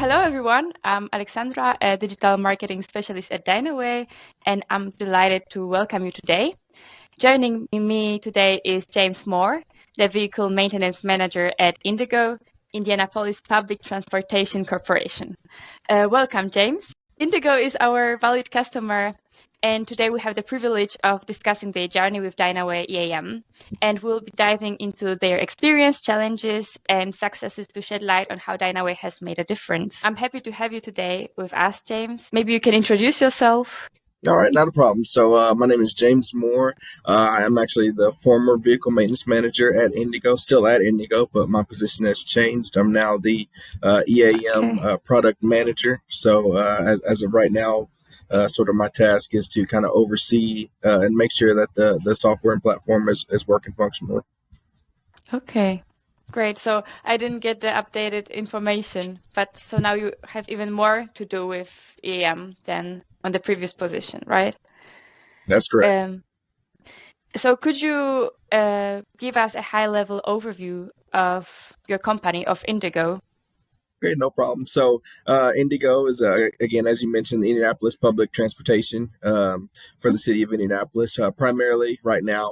Hello, everyone. I'm Alexandra, a digital marketing specialist at Dynaway, and I'm delighted to welcome you today. Joining me today is James Moore, the Vehicle Maintenance Manager at IndyGo, Indianapolis Public Transportation Corporation. Welcome, James. IndyGo is our valued customer, and today we have the privilege of discussing their journey with Dynaway EAM, and we'll be diving into their experience, challenges, and successes to shed light on how Dynaway has made a difference. I'm happy to have you today with us, James. Maybe you can introduce yourself. All right, not a problem. So my name is James Moore. I'm actually the former vehicle maintenance manager at IndyGo, still at IndyGo, but my position has changed. I'm now the EAM Product Manager. So as of right now, sort of my task is to kind of oversee and make sure that the software and platform is working functionally. Okay, great. So I didn't get the updated information, but so now you have even more to do with EAM than on the previous position, right? That's correct. So could you give us a high-level overview of your company, of IndyGo? Okay, no problem. So, IndyGo is, again, as you mentioned, the Indianapolis public transportation for the city of Indianapolis. Primarily, right now,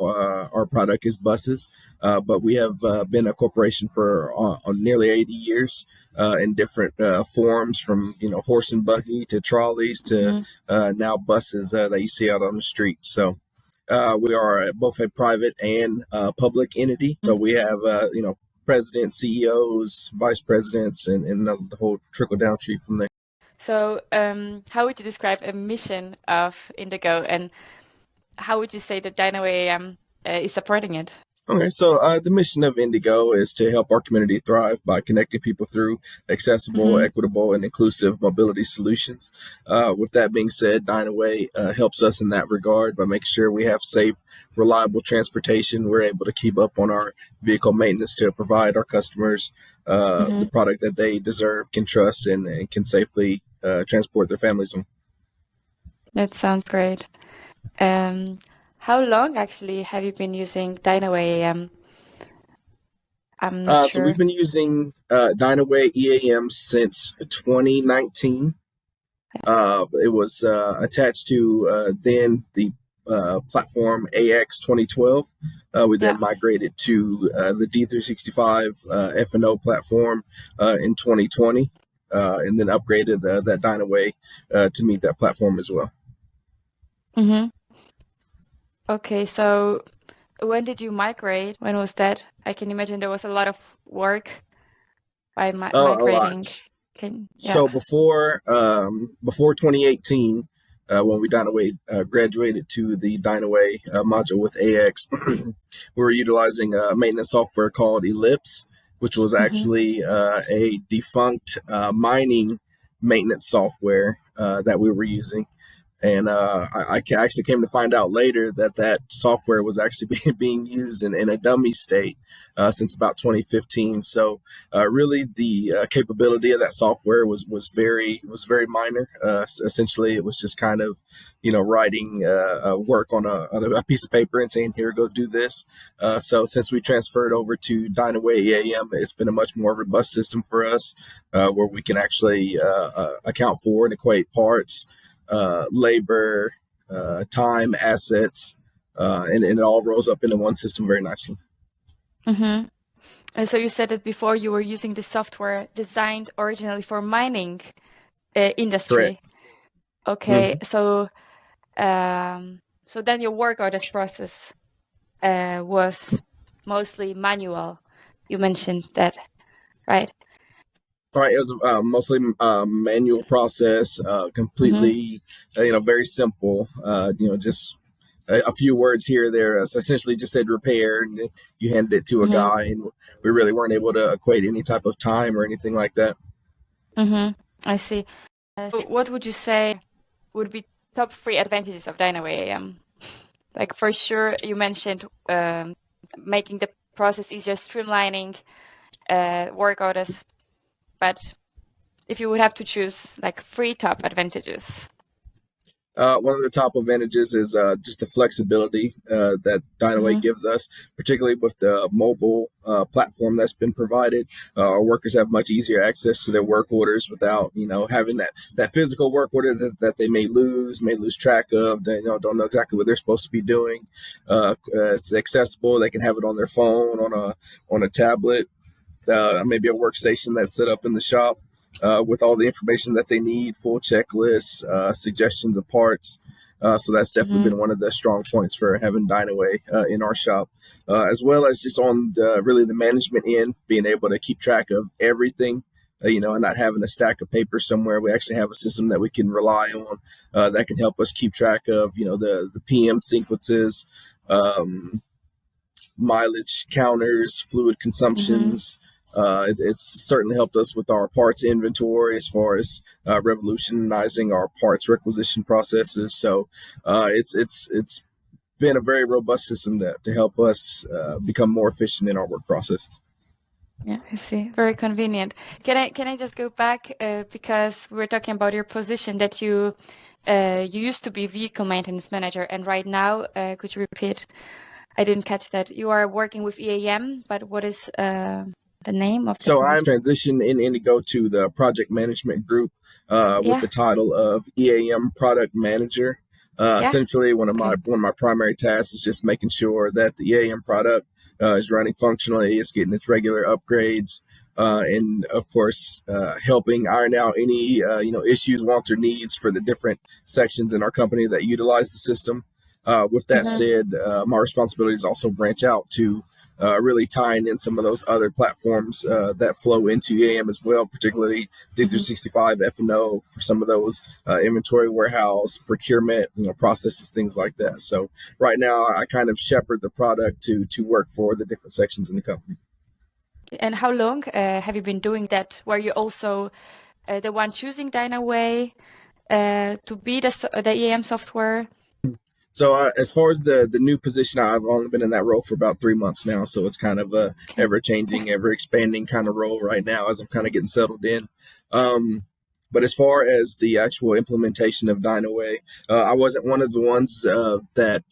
our product is buses, but we have been a corporation for nearly 80 years in different forms, from horse and buggy to trolleys to now buses that you see out on the street. So. We are both a private and public entity. So we have, presidents, CEOs, vice presidents, and the whole trickle down tree from there. So how would you describe a mission of IndyGo, and how would you say that Dynaway is supporting it? Okay, so the mission of IndyGo is to help our community thrive by connecting people through accessible, equitable, and inclusive mobility solutions. With that being said, Dynaway helps us in that regard by making sure we have safe, reliable transportation. We're able to keep up on our vehicle maintenance to provide our customers the product that they deserve, can trust, and can safely transport their families on. That sounds great. How long actually have you been using Dynaway EAM? I'm not So sure. we've been using Dynaway EAM since 2019. It was attached to then the platform AX 2012. We then migrated to the D365 F&O platform in 2020, and then upgraded that Dynaway to meet that platform as well. Okay, so when did you migrate? When was that? I can imagine there was a lot of work by migrating. A lot. So before 2018, when we Dynaway graduated to the Dynaway module with AX, we were utilizing a maintenance software called Ellipse, which was actually a defunct mining maintenance software that we were using. And I actually came to find out later that software was actually being used in a dummy state since about 2015. So really, the capability of that software was very minor. Essentially, it was just kind of writing work on a piece of paper and saying, "Here, go do this." So since we transferred over to Dynaway EAM, it's been a much more robust system for us, where we can actually account for and equate parts, labor, time, assets, and it all rolls up into one system very nicely. And so you said that before you were using the software designed originally for mining industry. Correct. Okay, so so then your work orders process was mostly manual. You mentioned that, right? Right, it was mostly manual process, completely, very simple. Just a few words here or there. Essentially, just said repair, and you handed it to a guy, and we really weren't able to equate any type of time or anything like that. I see. So what would you say would be top 3 advantages of Dynaway EAM? Like, for sure, you mentioned making the process easier, streamlining work orders. But if you would have to choose like 3 top advantages. One of the top advantages is just the flexibility that Dynaway gives us, particularly with the mobile platform that's been provided. Our workers have much easier access to their work orders without, having that physical work order that they may lose track of. They don't know exactly what they're supposed to be doing. It's accessible. They can have it on their phone, on a tablet, maybe a workstation that's set up in the shop. With all the information that they need, full checklists, suggestions of parts. So that's definitely been one of the strong points for having Dynaway in our shop, as well as just on really the management end, being able to keep track of everything, and not having a stack of paper somewhere. We actually have a system that we can rely on that can help us keep track of, the PM sequences, mileage counters, fluid consumptions. It's certainly helped us with our parts inventory as far as revolutionizing our parts requisition processes. So it's been a very robust system to help us become more efficient in our work processes. Yeah, I see. Very convenient. Can I just go back because we were talking about your position that you used to be vehicle maintenance manager, and right now, could you repeat? I didn't catch that. You are working with EAM, but what is the name of the So position? I'm transitioned in IndyGo to the project management group with the title of EAM Product Manager. Essentially, one of my primary tasks is just making sure that the EAM product is running functionally, it's getting its regular upgrades, and of course, helping iron out any issues, wants, or needs for the different sections in our company that utilize the system. With that said, my responsibilities also branch out to really tying in some of those other platforms that flow into EAM as well, particularly D365 F&O for some of those inventory warehouse, procurement, processes, things like that. So right now I kind of shepherd the product to work for the different sections in the company. And how long have you been doing that? Were you also the one choosing Dynaway to be the EAM software? So as far as the new position, I've only been in that role for about 3 months now. So it's kind of a ever changing, ever expanding kind of role right now as I'm kind of getting settled in. But as far as the actual implementation of Dynaway, I wasn't one of the ones that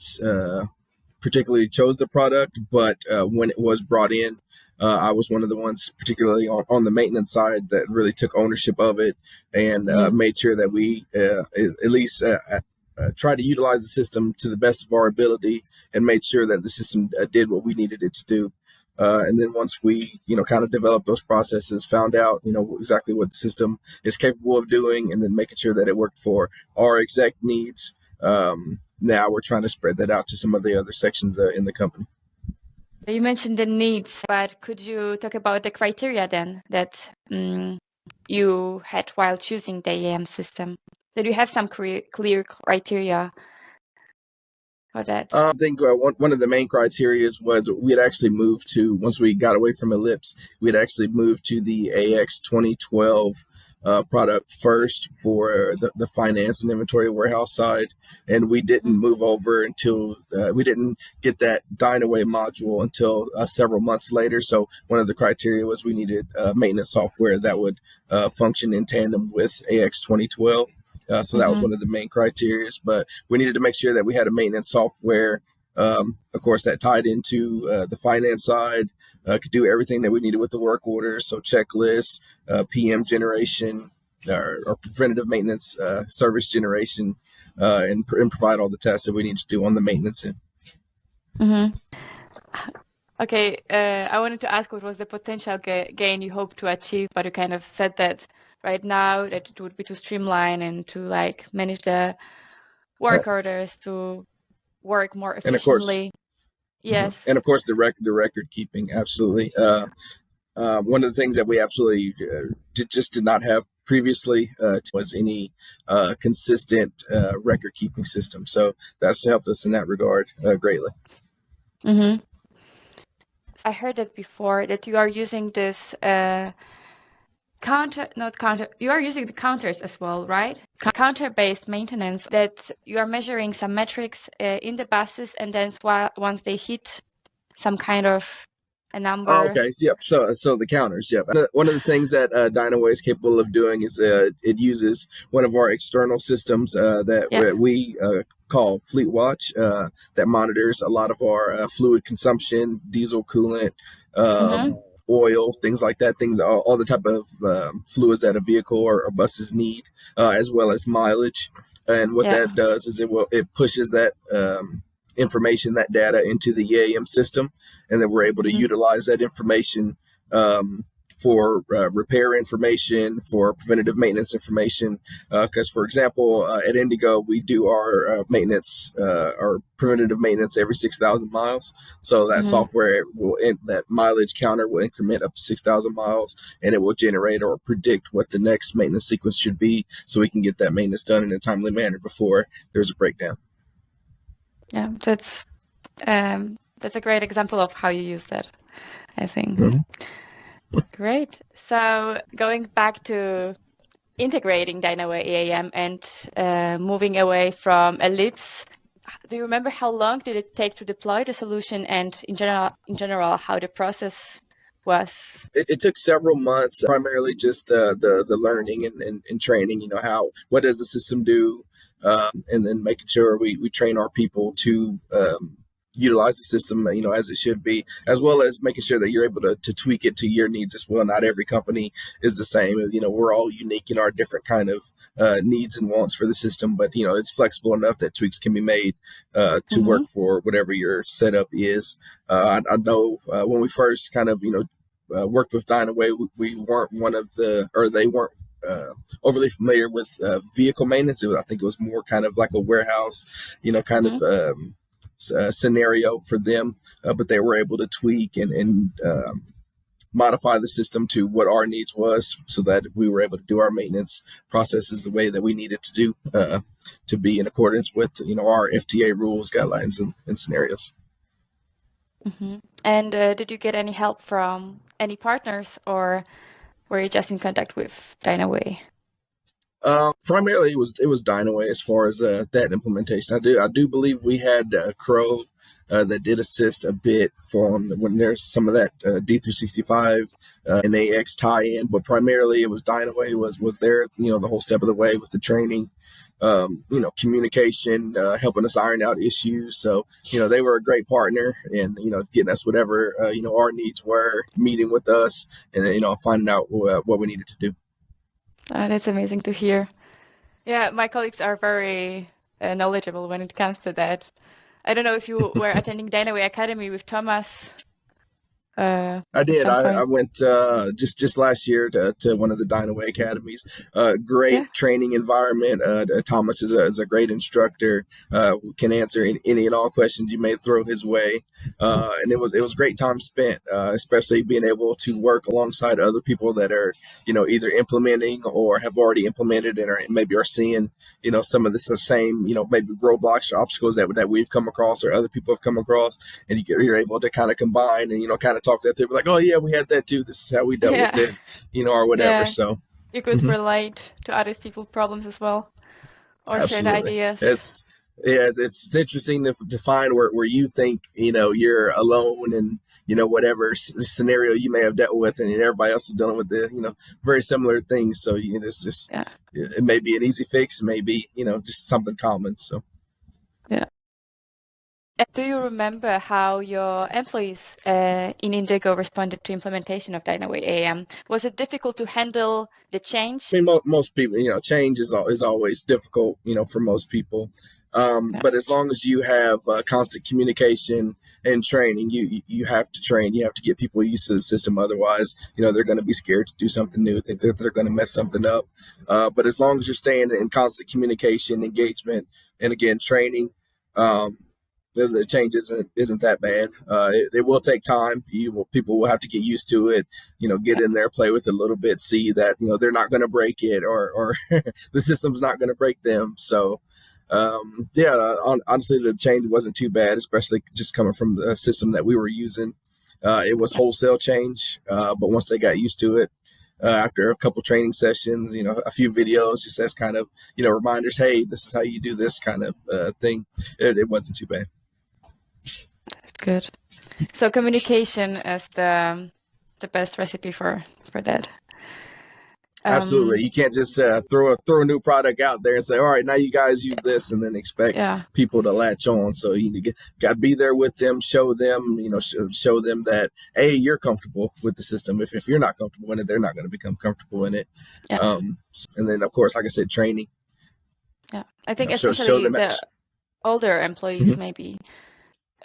particularly chose the product, but when it was brought in, I was one of the ones, particularly on the maintenance side, that really took ownership of it and made sure that we at least tried to utilize the system to the best of our ability and made sure that the system did what we needed it to do. And then once we, kind of developed those processes, found out, exactly what the system is capable of doing, and then making sure that it worked for our exact needs. Now we're trying to spread that out to some of the other sections in the company. You mentioned the needs, but could you talk about the criteria then that you had while choosing the EAM system? Did you have some clear criteria for that? I think one of the main criteria was we had actually moved to, once we got away from Ellipse, we had actually moved to the AX 2012 product first for the finance and inventory warehouse side. And we didn't move over until we didn't get that Dynaway module until several months later. So one of the criteria was we needed maintenance software that would function in tandem with AX 2012. So that was one of the main criteria, but we needed to make sure that we had a maintenance software, of course, that tied into the finance side, could do everything that we needed with the work orders. So checklists, PM generation, or preventative maintenance service generation, and provide all the tests that we need to do on the maintenance end. Okay, I wanted to ask what was the potential gain you hope to achieve, but you kind of said that right now that it would be to streamline and to manage the work orders, to work more efficiently. Yes. And of course, the record keeping, absolutely. One of the things that we absolutely did not have previously was any consistent record keeping system. So that's helped us in that regard greatly. I heard that before, that you are using this you are using the counters as well, right? Counter-based maintenance, that you are measuring some metrics in the buses, and then once they hit some kind of a Oh, number. okay. Yep. So the counters. Yep. One of the things that Dynaway is capable of doing is it uses one of our external systems that Yeah. we call Fleet Watch that monitors a lot of our fluid consumption, diesel, coolant, Mm-hmm. oil, things like that. Things, all the type of fluids that a vehicle or buses need, as well as mileage. And what Yeah. that does is it pushes that information, that data into the EAM system, and then we're able to Mm-hmm. utilize that information for repair information, for preventative maintenance information. Because, for example, at IndyGo, we do our maintenance, our preventative maintenance every 6,000 miles. So that Mm-hmm. software that mileage counter will increment up to 6,000 miles, and it will generate or predict what the next maintenance sequence should be, so we can get that maintenance done in a timely manner before there's a breakdown. Yeah, that's a great example of how you use that, I think. Mm-hmm. Great. So going back to integrating Dynaway EAM and moving away from Ellipse, do you remember how long did it take to deploy the solution, and in general, how the process was? It took several months, primarily just the learning and training. What does the system do, and then making sure we train our people to utilize the system, as it should be, as well as making sure that you're able to tweak it to your needs as well. Not every company is the same. We're all unique in our different kind of needs and wants for the system, but it's flexible enough that tweaks can be made to Mm-hmm. work for whatever your setup is. I know when we first kind of worked with Dynaway, we weren't they weren't overly familiar with vehicle maintenance. I think it was more kind of like a warehouse, kind Mm-hmm. of scenario for them, but they were able to tweak and modify the system to what our needs was, so that we were able to do our maintenance processes the way that we needed to do to be in accordance with our FTA rules, guidelines, and scenarios. Mm-hmm. And did you get any help from any partners, or were you just in contact with Dynaway? Primarily, it was Dynaway as far as that implementation. I do believe we had Crow that did assist a bit from when there's some of that D365 and AX tie-in, but primarily it was Dynaway was there, the whole step of the way with the training, communication, helping us iron out issues. So they were a great partner, and getting us whatever our needs were, meeting with us, and finding out what we needed to do. That's amazing to hear. Yeah, my colleagues are very knowledgeable when it comes to that. I don't know if you were attending Dynaway Academy with Thomas I at did. some I point. went just last year to one of the Dynaway academies. Great Yeah. training environment. Thomas is a great instructor. Can answer any and all questions you may throw his way. And it was great time spent, especially being able to work alongside other people that are either implementing or have already implemented and maybe are seeing some of the same maybe roadblocks or obstacles that we've come across or other people have come across, and you're able to kind of combine and kind of talk that through, like, oh yeah, we had that too, this is how we dealt with Yeah. it, or whatever. Yeah. So You could relate to other people's problems as well, or share the absolutely, ideas. it's interesting to find where you think you're alone, and whatever scenario you may have dealt with, and everybody else is dealing with the very similar things. So it's just, Yeah. it may be an easy fix, maybe just something common. So Yeah. And do you remember how your employees in IndyGo responded to implementation of Dynaway EAM? Was it difficult to handle the change? I mean, most people, change is always difficult, for most people. Yeah. But as long as you have constant communication and training, you have to train. You have to get people used to the system. Otherwise, they're going to be scared to do something new. Think that they're going to mess something up. But as long as you're staying in constant communication, engagement, and again training, um, the change isn't that bad. It will take time. People will have to get used to it. Get in there, play with it a little bit, see that they're not going to break it, or the system's not going to break them. So honestly, the change wasn't too bad, especially just coming from the system that we were using. It was wholesale change, but once they got used to it, after a couple training sessions, a few videos, just as kind of reminders, hey, this is how you do this kind of thing, it wasn't too bad. good. So communication is the best recipe for that. Absolutely. You can't just throw a new product out there and say, all right, now you guys use this, and then expect people to latch on. So you got to be there with them, show them, show them that, A, you're comfortable with the system. If you're not comfortable in it, they're not going to become comfortable in it. Yeah. And then, of course, like I said, training. Yeah. I think especially show them the older employees, maybe,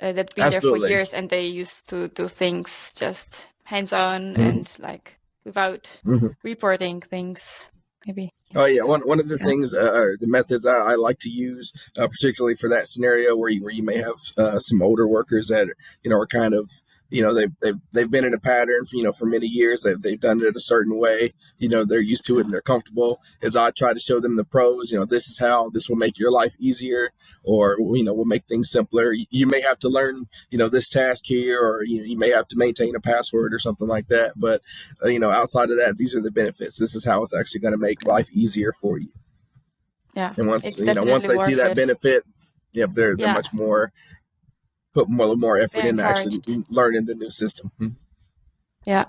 that's been there for years, and they used to do things just hands-on and like without reporting things, maybe. Oh yeah, one of the things, the methods I like to use, particularly for that scenario where you may have some older workers that are kind of they've been in a pattern for many years. They've done it a certain way. They're used to it and they're comfortable. As I try to show them the pros, this is how this will make your life easier, or will make things simpler. You may have to learn this task here, or you may have to maintain a password or something like that. But outside of that, these are the benefits. This is how it's actually going to make life easier for you. Yeah, and once they see that benefit, they're much more. Put more effort into actually learning the new system. Yeah.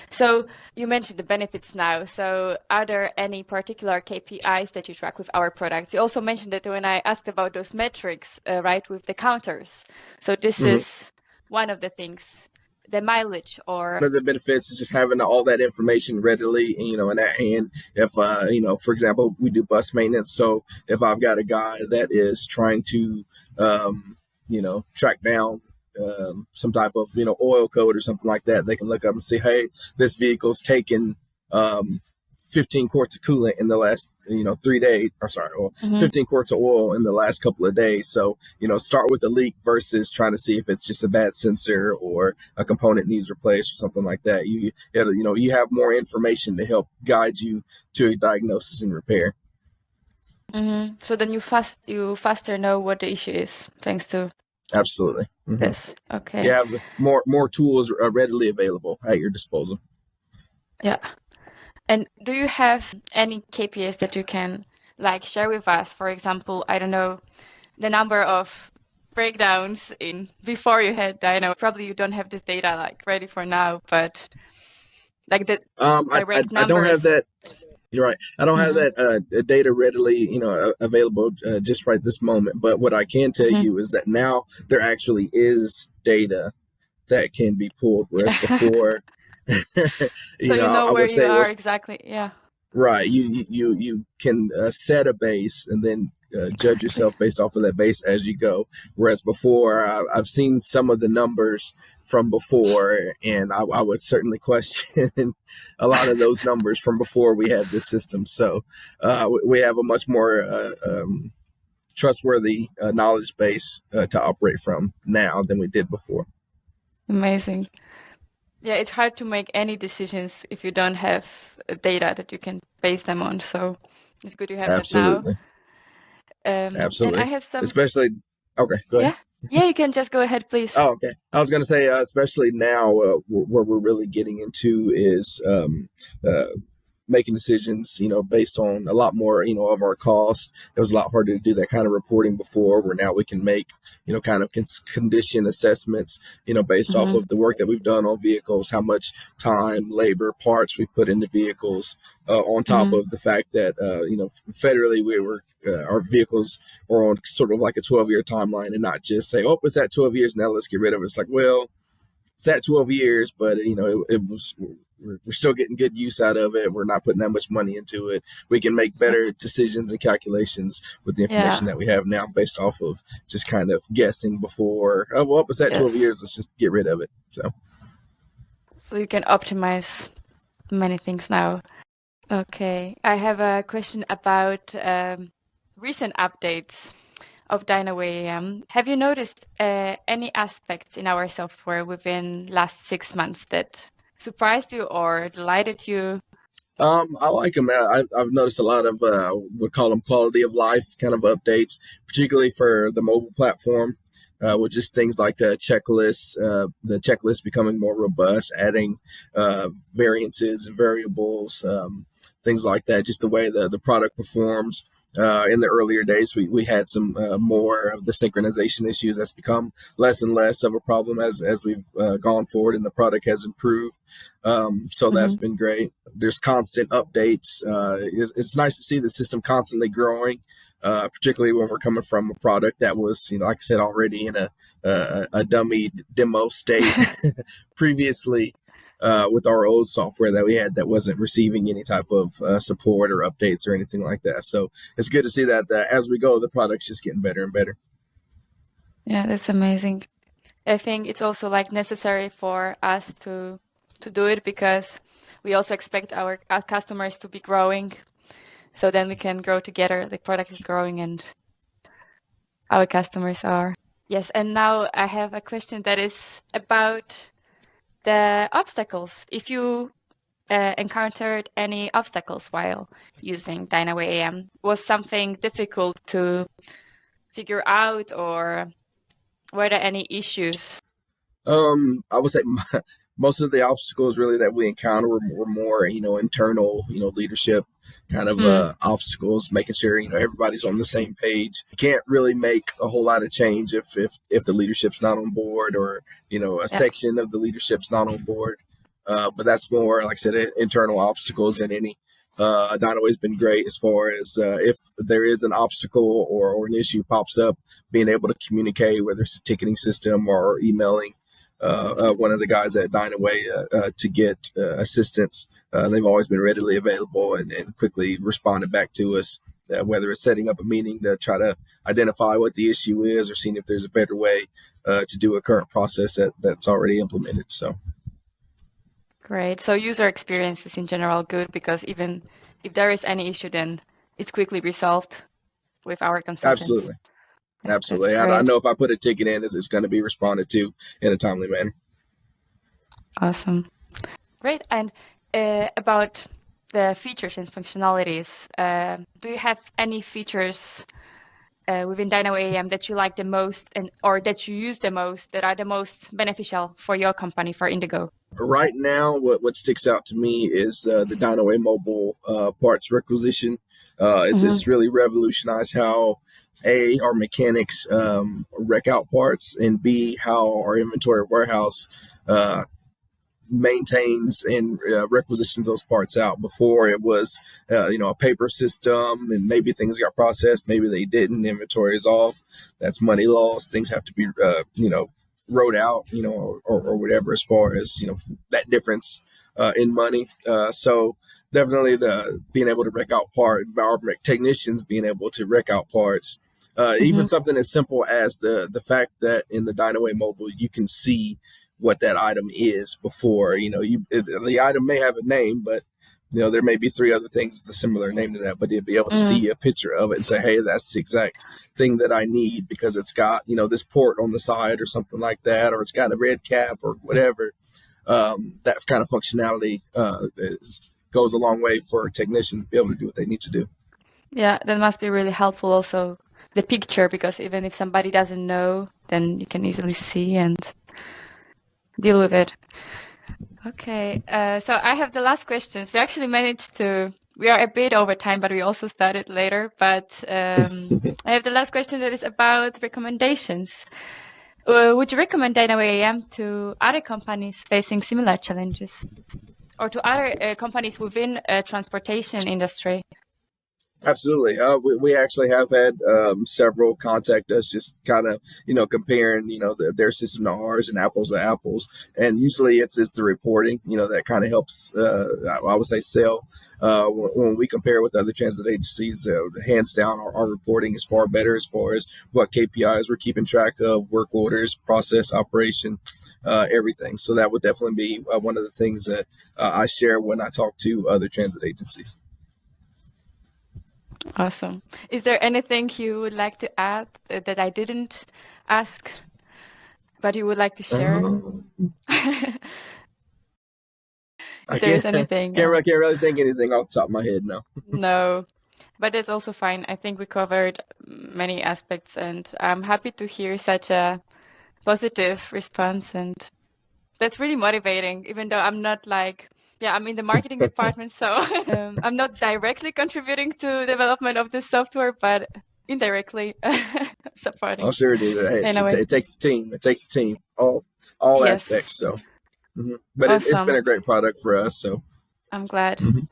So you mentioned the benefits now. So are there any particular KPIs that you track with our products? You also mentioned that when I asked about those metrics, right, with the counters. So this is one of the things, the mileage, or one of the benefits is just having all that information readily, in at hand. If for example, we do bus maintenance. So if I've got a guy that is trying to track down some type of, oil code or something like that, they can look up and see, hey, this vehicle's taken 15 quarts of coolant in the last, 3 days, 15 quarts of oil in the last couple of days. So, start with the leak versus trying to see if it's just a bad sensor or a component needs replaced or something like that. You have more information to help guide you to a diagnosis and repair. So then you faster know what the issue is, thanks to absolutely this. Okay. You have more tools readily available at your disposal. Yeah. And do you have any KPIs that you can share with us? For example, I don't know, the number of breakdowns before you had Dyno. Probably you don't have this data ready for now, but the direct numbers. I don't have that. You're right. I don't have that data readily, available just right this moment. But what I can tell you is that now there actually is data that can be pulled, whereas before, so I would say are exactly. Yeah. Right. You can set a base and then judge yourself based off of that base as you go. Whereas before, I've seen some of the numbers from before, and I would certainly question a lot of those numbers from before we had this system. So we have a much more trustworthy knowledge base to operate from now than we did before. Amazing. Yeah, it's hard to make any decisions if you don't have data that you can base them on. So it's good you have Absolutely. that now. Absolutely. And I have some. Especially. Okay, go ahead. Yeah, you can just go ahead, please. Oh, okay. I was going to say, especially now, what we're really getting into is making decisions, based on a lot more, of our costs. It was a lot harder to do that kind of reporting before, where now we can make, kind of condition assessments, based off of the work that we've done on vehicles, how much time, labor, parts we've put into vehicles, on top of the fact that, federally our vehicles are on sort of like a 12-year timeline, and not just say, oh, it's at 12 years now, let's get rid of it. It's like, well, it's at 12 years, but we're still getting good use out of it. We're not putting that much money into it. We can make better decisions and calculations with the information that we have now, based off of just kind of guessing before. Oh, well, it's at 12 years. Let's just get rid of it. So you can optimize many things now. Okay, I have a question about recent updates of Dynaway EAM. Have you noticed any aspects in our software within last 6 months that surprised you or delighted you? I like them. I've noticed a lot of we call them quality of life kind of updates, particularly for the mobile platform, with just things like the checklist becoming more robust, adding variances and variables, things like that. Just the way the product performs. In the earlier days, we had some more of the synchronization issues. That's become less and less of a problem as we've gone forward and the product has improved. So that's been great. There's constant updates. It's nice to see the system constantly growing. Particularly when we're coming from a product that was, like I said, already in a dummy demo state previously with our old software that we had that wasn't receiving any type of support or updates or anything like that. So it's good to see that as we go, the product's just getting better and better. Yeah, that's amazing. I think it's also like necessary for us to do it because we also expect our customers to be growing. So then we can grow together. The product is growing and our customers are. Yes, and now I have a question that is about the obstacles. If you encountered any obstacles while using Dynaway EAM, was something difficult to figure out, or were there any issues? I would say most of the obstacles really that we encounter were more, internal, leadership kind of obstacles, making sure, everybody's on the same page. You can't really make a whole lot of change if the leadership's not on board or, a section of the leadership's not on board. But that's more, like I said, internal obstacles than any. Dynaway's been great as far as if there is an obstacle or an issue pops up, being able to communicate, whether it's a ticketing system or emailing one of the guys at Dynaway to get assistance. They've always been readily available and quickly responded back to us, whether it's setting up a meeting to try to identify what the issue is or seeing if there's a better way to do a current process that's already implemented. So. Great. So user experience is in general good because even if there is any issue, then it's quickly resolved with our consultants. Absolutely. Absolutely. I know if I put a ticket in, it's going to be responded to in a timely manner. Awesome. Great. And about the features and functionalities, do you have any features within Dynaway EAM that you like the most or that you use the most, that are the most beneficial for your company, for IndyGo? Right now, what sticks out to me is the Dynaway mobile parts requisition. It's really revolutionized how our mechanics wreck out parts, and B, how our inventory warehouse maintains and requisitions those parts out. Before it was, a paper system, and maybe things got processed, maybe they didn't. Inventory is off. That's money lost. Things have to be, wrote out, or whatever, as far as, that difference in money. So definitely the being able to wreck out parts, our technicians being able to wreck out parts. Even something as simple as the fact that in the Dynaway mobile, you can see what that item is before, the item may have a name, but there may be three other things with a similar name to that, but you'd be able to see a picture of it and say, hey, that's the exact thing that I need because it's got, this port on the side or something like that, or it's got a red cap or whatever. That kind of functionality goes a long way for technicians to be able to do what they need to do. Yeah, that must be really helpful also, the picture, because even if somebody doesn't know, then you can easily see and deal with it. Okay, so I have the last questions. We actually we are a bit over time, but we also started later. But I have the last question that is about recommendations. Would you recommend Dynaway EAM to other companies facing similar challenges, or to other companies within transportation industry? Absolutely. We actually have had several contact us, just kind of, comparing, their system to ours and apples to apples. And usually it's the reporting, that kind of helps, I would say, sell. When we compare with other transit agencies, hands down, our reporting is far better as far as what KPIs we're keeping track of, work orders, process, operation, everything. So that would definitely be one of the things that I share when I talk to other transit agencies. Awesome. Is there anything you would like to add that I didn't ask, but you would like to share? If there's anything. Can't really think anything off the top of my head, no. No, but that's also fine. I think we covered many aspects, and I'm happy to hear such a positive response, and that's really motivating, even though I'm not like Yeah, I'm in the marketing department, so I'm not directly contributing to development of this software, but indirectly supporting. I'm sure it is. Hey, Anyway, it takes a team. It takes a team. All yes, aspects. So, but it's been awesome. a great product for us. So, I'm glad. mhm.